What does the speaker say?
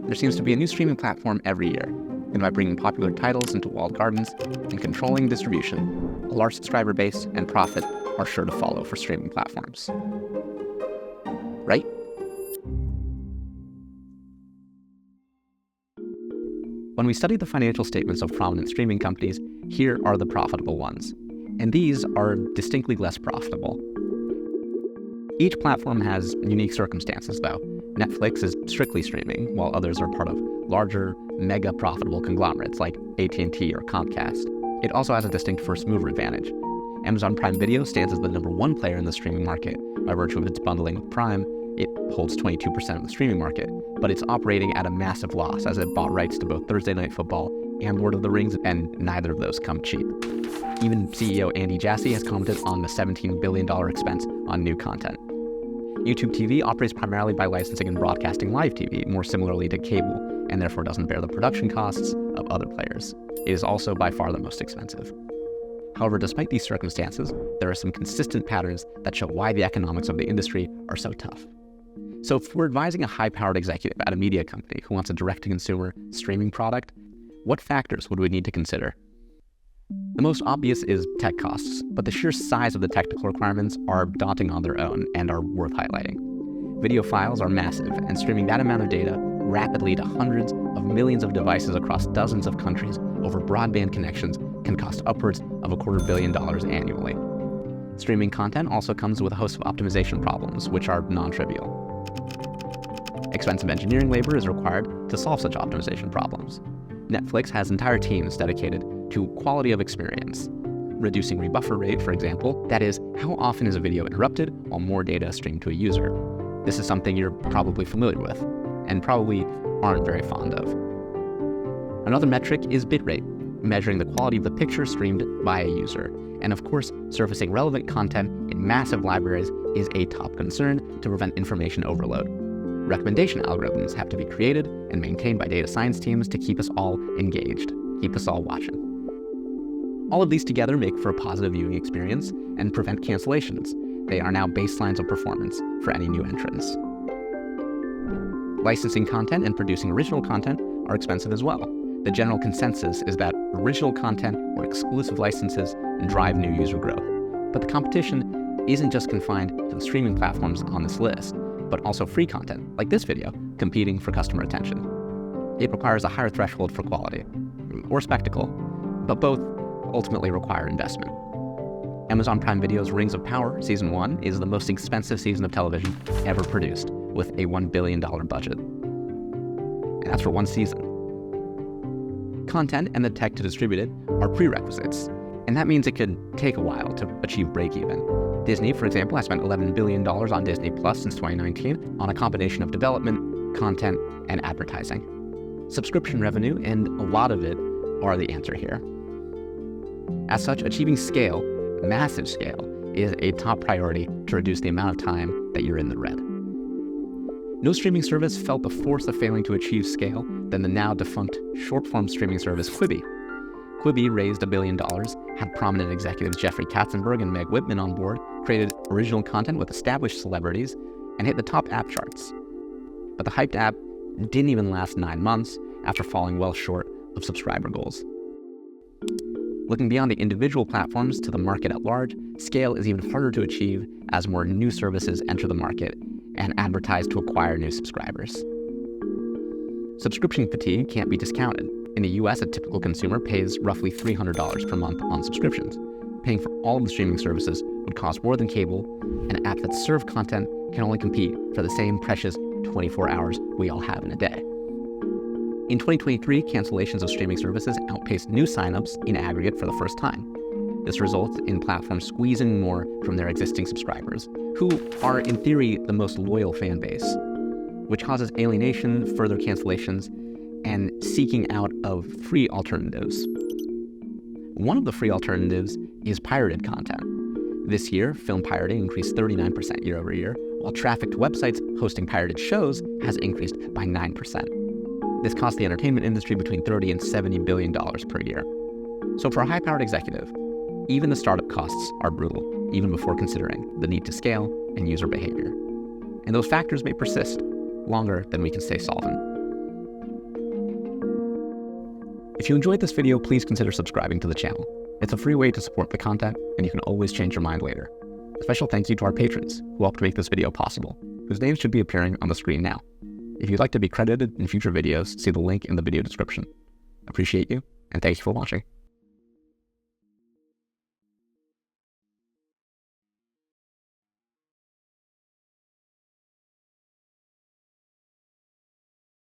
There seems to be a new streaming platform every year, and by bringing popular titles into walled gardens and controlling distribution, a large subscriber base and profit are sure to follow for streaming platforms. Right? When we study the financial statements of prominent streaming companies, here are the profitable ones. And these are distinctly less profitable. Each platform has unique circumstances, though. Netflix is strictly streaming, while others are part of larger, mega profitable conglomerates like AT&T or Comcast. It also has a distinct first-mover advantage. Amazon Prime Video stands as the #1 player in the streaming market. By virtue of its bundling with Prime, it holds 22% of the streaming market, but it's operating at a massive loss as it bought rights to both Thursday Night Football and Lord of the Rings, and neither of those come cheap. Even CEO Andy Jassy has commented on the $17 billion expense on new content. YouTube TV operates primarily by licensing and broadcasting live TV, more similarly to cable, and therefore doesn't bear the production costs of other players. It is also by far the most expensive. However, despite these circumstances, there are some consistent patterns that show why the economics of the industry are so tough. So if we're advising a high-powered executive at a media company who wants a direct-to-consumer streaming product, what factors would we need to consider? The most obvious is tech costs, but the sheer size of the technical requirements are daunting on their own and are worth highlighting. Video files are massive, and streaming that amount of data rapidly to hundreds of millions of devices across dozens of countries over broadband connections can cost upwards of $250 million annually. Streaming content also comes with a host of optimization problems, which are non-trivial. Expensive engineering labor is required to solve such optimization problems. Netflix has entire teams dedicated to quality of experience, reducing rebuffer rate, for example. That is, how often is a video interrupted while more data is streamed to a user? This is something you're probably familiar with, and probably aren't very fond of. Another metric is bitrate, measuring the quality of the picture streamed by a user. And of course, surfacing relevant content in massive libraries is a top concern to prevent information overload. Recommendation algorithms have to be created and maintained by data science teams to keep us all engaged, keep us all watching. All of these together make for a positive viewing experience and prevent cancellations. They are now baselines of performance for any new entrants. Licensing content and producing original content are expensive as well. The general consensus is that original content or exclusive licenses drive new user growth. But the competition isn't just confined to the streaming platforms on this list, but also free content, like this video, competing for customer attention. It requires a higher threshold for quality, or spectacle, but both ultimately require investment. Amazon Prime Video's Rings of Power Season 1 is the most expensive season of television ever produced, with a $1 billion budget. And that's for one season. Content and the tech to distribute it are prerequisites, and that means it could take a while to achieve break-even. Disney, for example, has spent $11 billion on Disney Plus since 2019 on a combination of development, content, and advertising. Subscription revenue, and a lot of it, are the answer here. As such, achieving scale, massive scale, is a top priority to reduce the amount of time that you're in the red. No streaming service felt the force of failing to achieve scale than the now defunct short-form streaming service Quibi. Quibi raised $1 billion, had prominent executives Jeffrey Katzenberg and Meg Whitman on board, created original content with established celebrities, and hit the top app charts. But the hyped app didn't even last 9 months after falling well short of subscriber goals. Looking beyond the individual platforms to the market at large, scale is even harder to achieve as more new services enter the market and advertise to acquire new subscribers. Subscription fatigue can't be discounted. In the US, a typical consumer pays roughly $300 per month on subscriptions. Paying for all of the streaming services would cost more than cable, and apps that serve content can only compete for the same precious 24 hours we all have in a day. In 2023, cancellations of streaming services outpaced new signups in aggregate for the first time. This results in platforms squeezing more from their existing subscribers, who are, in theory, the most loyal fan base, which causes alienation, further cancellations, and seeking out of free alternatives. One of the free alternatives is pirated content. This year, film pirating increased 39% year over year, while traffic to websites hosting pirated shows has increased by 9%. This costs the entertainment industry between $30 and $70 billion per year. So for a high-powered executive, even the startup costs are brutal, even before considering the need to scale and user behavior. And those factors may persist longer than we can stay solvent. If you enjoyed this video, please consider subscribing to the channel. It's a free way to support the content, and you can always change your mind later. A special thank you to our patrons who helped make this video possible, whose names should be appearing on the screen now. If you'd like to be credited in future videos, see the link in the video description. Appreciate you, and thank you for watching.